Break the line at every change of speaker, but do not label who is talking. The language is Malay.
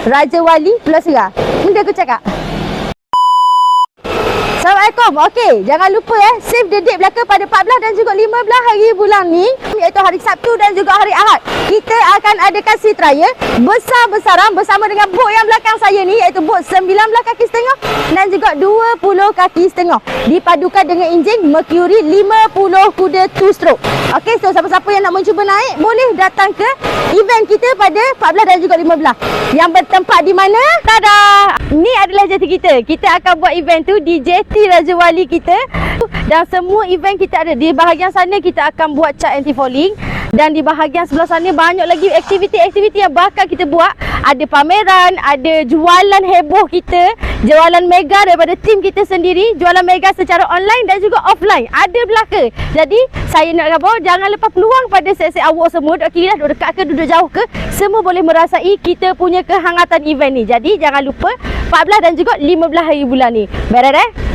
Raja Wali Pulau Serah. Benda aku cakap. Assalamualaikum. Okey, jangan lupa save the date belaka pada 14 dan juga 15 hari bulan ni, iaitu hari Sabtu dan juga hari Ahad. Kita akan adakan sea trial besar-besaran bersama dengan bot yang belakang saya ni, iaitu bot 19 kaki setengah dan juga 20 kaki setengah. Dipadukan dengan enjin Mercury 50 kuda 2 stroke. Okey, so siapa-siapa yang nak mencuba naik boleh datang ke event kita pada 14 dan juga 15. Yang bertempat di mana? Tada! Ni adalah jeti kita. Kita akan buat event tu di jeti Raja Wali kita. Dan semua event kita ada. Di bahagian sana kita akan buat cat anti-fouling. Dan di bahagian sebelah sana banyak lagi aktiviti-aktiviti yang bakal kita buat. Ada pameran, ada jualan heboh kita, jualan mega daripada tim kita sendiri, jualan mega secara online dan juga offline. Ada belaka. Jadi saya nak kata, jangan lepas peluang pada set-set awak semua, duduk kiri lah, duduk dekat ke, duduk jauh ke, semua boleh merasai kita punya kehangatan event ni. Jadi jangan lupa 14 dan juga 15 hari bulan ni. Beres